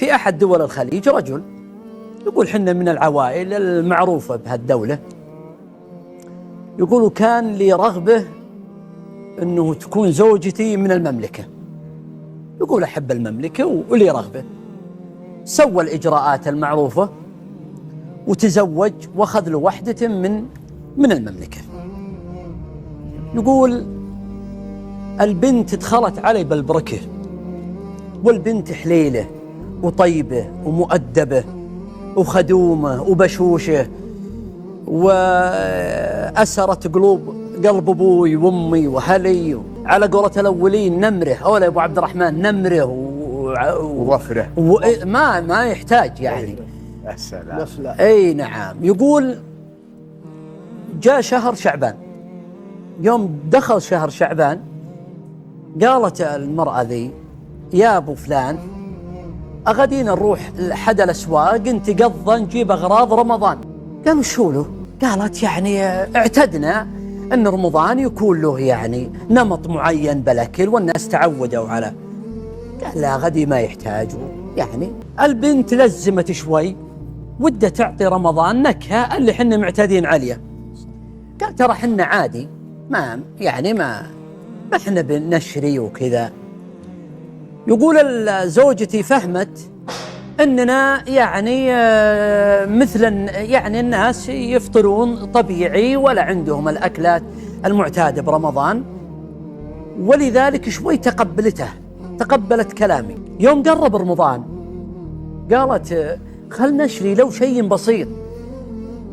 في أحد دول الخليج رجل يقول حنا من العوائل المعروفة بهالدولة، يقولوا كان لي رغبة أنه تكون زوجتي من المملكة، يقول أحب المملكة ولي رغبة. سوى الإجراءات المعروفة وتزوج وأخذ له وحدة من المملكة. يقول البنت دخلت علي بالبركة، والبنت حليلة وطيبة ومؤدبة وخدومة وبشوشة، وأسرت قلب أبوي وأمي وهلي، على قولة الأولين نمره، أولا أبو عبد الرحمن نمره ووفره ما يحتاج يعني. السلام. أي نعم. يقول جاء شهر شعبان، يوم دخل شهر شعبان قالت المرأة ذي يا أبو فلان أغدينا نروح لحد الأسواق نتقضى نجيب أغراض رمضان. قالوا شو له؟ قالت يعني اعتدنا أن رمضان يكون له يعني نمط معين بالأكل والناس تعودوا على. قال لا غدي ما يحتاج. يعني البنت لزمت شوي ودها تعطي رمضان نكهة اللي حنا معتادين عليها. قال ترى حنا عادي ما احنا بنشري وكذا. يقول زوجتي فهمت اننا يعني مثلا يعني الناس يفطرون طبيعي ولا عندهم الاكلات المعتاده برمضان، ولذلك شوي تقبلت كلامي. يوم قرب رمضان قالت خلنا نشري لو شيء بسيط،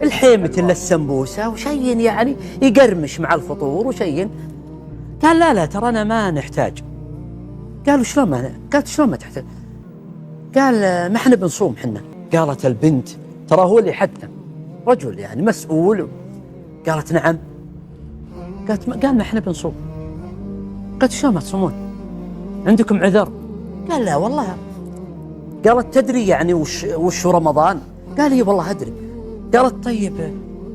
الحيمة إلا السمبوسة وشيء يعني يقرمش مع الفطور وشيء. قال لا ترانا ما نحتاج. قالوا شلون ما؟ قالت شلون ما تحتاج؟ قال ما احنا بنصوم حنا. قالت البنت ترى هو اللي حدنا، رجل يعني مسؤول. قالت نعم. قال ما احنا بنصوم. قالت شلون ما تصومون؟ عندكم عذر؟ قال لا والله. قالت تدري يعني وش رمضان؟ قال اي والله ادري. قالت طيب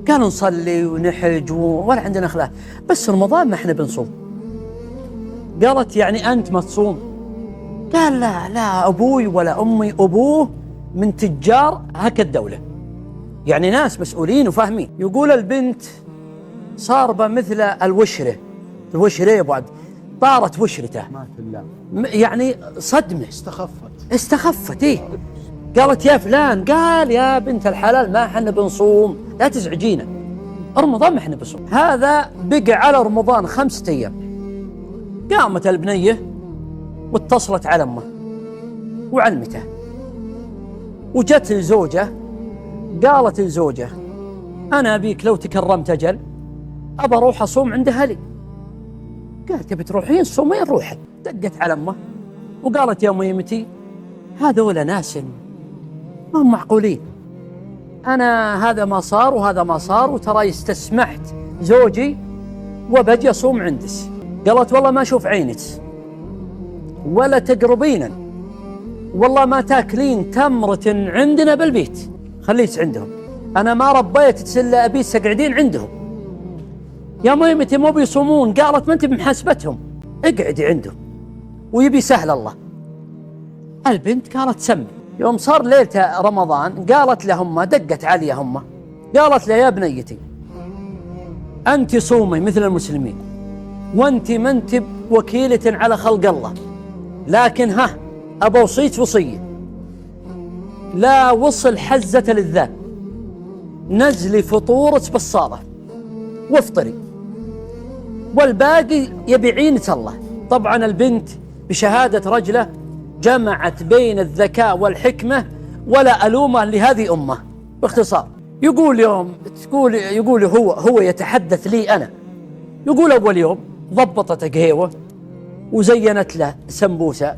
قالوا نصلي ونحج ولا عندنا خلاف، بس رمضان ما احنا بنصوم. قالت يعني أنت ما تصوم؟ قال لا أبوي ولا أمي، أبوه من تجار هكا الدولة، يعني ناس مسؤولين وفاهمين. يقول البنت صار مثل الوشرة يا أبو عبد، طارت وشرته يعني صدمة، استخفت إيه. قالت يا فلان، قال يا بنت الحلال ما احنا بنصوم، لا تزعجينا، رمضان ما احنا بنصوم. هذا بقى على رمضان 5 أيام. قامت البنية واتصلت على أمه وعلمته، وجت الزوجة قالت الزوجة أنا أبيك لو تكرمت أجل أبى أروح أصوم عند أهلي. قالت تبي تروحين صومين روحي. دقت على أمه وقالت يا ميمتي هذول ناس ما هم معقولين، أنا هذا ما صار وهذا ما صار، وترى استسمحت زوجي وبجي أصوم عندك. قالت والله ما أشوف عينك ولا تقربينا، والله ما تاكلين تمرة عندنا بالبيت، خليك عندهم، أنا ما ربيت تسلى أبيت تقعدين عندهم. يا ميمتي مو بيصومون. قالت ما أنت بمحاسبتهم، اقعدي عندهم ويبي سهل الله. البنت قالت سمي. يوم صار ليلة رمضان قالت لهم، دقت علي هم، قالت لي يا بنيتي أنت صومي مثل المسلمين، وأنت ما أنت وكيلة على خلق الله، لكن أبى أوصيك وصية، لا وصل حزة للذان، نزلي فطورك بالصالة وافطري، والباقي يبيعين الله. طبعا البنت بشهادة رجله جمعت بين الذكاء والحكمة ولا ألومه لهذه أمه. باختصار يقول يقول هو يتحدث لي أنا، يقول أول يوم ضبطت قهوة وزينت له سمبوسة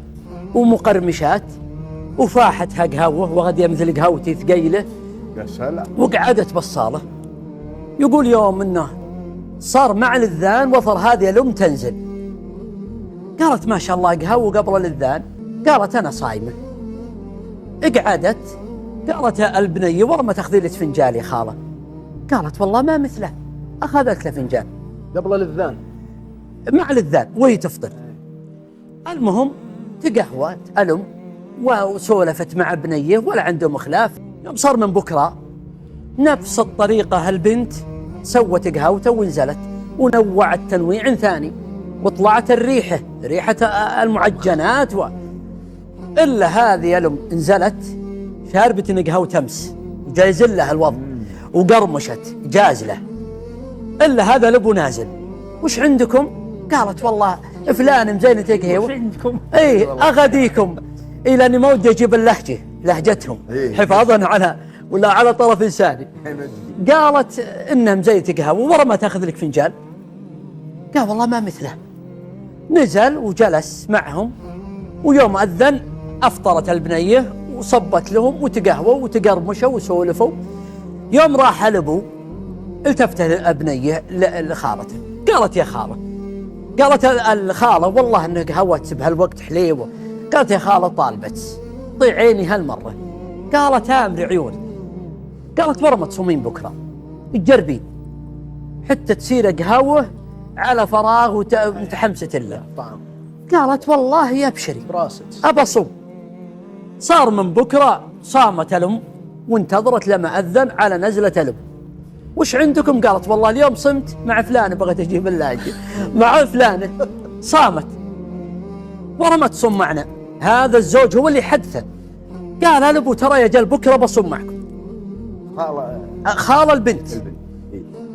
ومقرمشات وفاحتها قهوة وغدية مثل قهوتي ثقيلة، يا سلام، وقعدت بالصالة. يقول يوم انه صار مع الأذان وفر هذه الأم تنزل، قالت ما شاء الله قهوة قبل الأذان، قالت أنا صايمة. اقعدت، قالت البنية والله ما تاخذي لي فنجان يا خالة. قالت والله ما مثله، أخذت له فنجان قبل الأذان مع الأذان وهي تفطر. المهم تقهوت الأم وسولفت مع بنيه ولا عندهم خلاف. يوم صار من بكرة نفس الطريقة هالبنت سوت قهوته ونزلت ونوعت تنويع ثاني وطلعت ريحة المعجنات إلا هذه الأم نزلت شاربت قهوة تمس وجايز لها الوضع وقرمشت جاز له. إلا هذا الأبو نازل وش عندكم؟ قالت والله فلان مزين تقهوة. وش عندكم؟ إيه أغديكم. إلى أني ما ودي أجيب لهجتهم حفاظا على طرف لساني. قالت إنها مزين قهوة ورا ما تأخذ لك فنجان. قال والله ما مثله. نزل وجلس معهم ويوم أذن أفطرت البنية وصبت لهم وتقهووا وتقرمشوا وسولفوا. يوم راح الأبو التفت البنية لخالته قالت يا خالة، قالت الخالة والله إن قهوت بهالوقت حليوة. قالت يا خالة طالبت ضيع عيني هالمرة. قالت امري عيون. قالت مرة ما تصومين بكرة تجربين حتى تصير قهوة على فراغ ومتحمسة له. قالت والله يا ابشري أبى أصوم. صار من بكرة صامت الأم وانتظرت لما أذن على نزلة الأم. وش عندكم؟ قالت والله اليوم صمت مع فلانة بغيت أجيب اللاجئ مع فلانة. صامت ورا ما تصوم معنا. هذا الزوج هو اللي حدثه. قال الأبو ترى يا جل بكرة بصوم معكم. خال البنت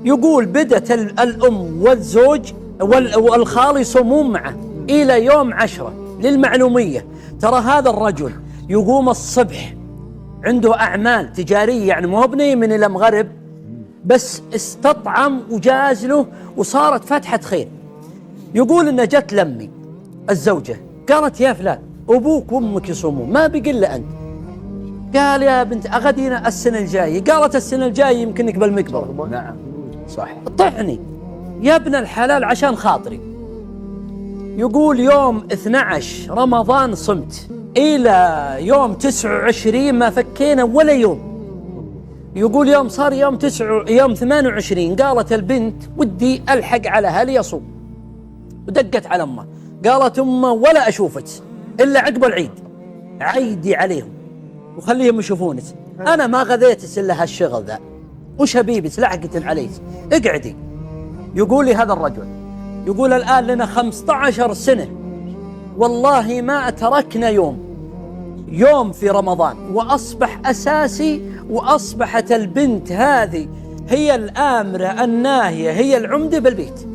يقول بدت الأم والزوج والخال يصومون معه إلى يوم 10. للمعلومية ترى هذا الرجل يقوم الصبح عنده أعمال تجارية يعني مو بني من إلى مغرب بس استطعم وجاز له وصارت فتحة خير. يقول إن جت لمي الزوجة قالت يا فلان أبوك وأمك يصومون ما بقل له أنت. قال يا بنت أغدينا السنة الجاية. قالت السنة الجاية يمكنك بالمقبرة. نعم صح. طعني يا ابن الحلال عشان خاطري. يقول يوم 12 رمضان صمت إلى يوم 29 ما فكينا ولا يوم. يقول يوم صار يوم 28 قالت البنت ودي ألحق على أهلي أصوم. ودقت على أمه قالت أمه ولا أشوفك إلا عقب العيد عيدي عليهم وخليهم يشوفونك. أنا ما غذيت إلا هالشغل ذا وش هبيبك لحقت عليك اقعدي. يقول لي هذا الرجل يقول الآن لنا 15 سنة والله ما تركنا يوم في رمضان وأصبح أساسي. وأصبحت البنت هذه هي الآمرة الناهية هي العمدة بالبيت.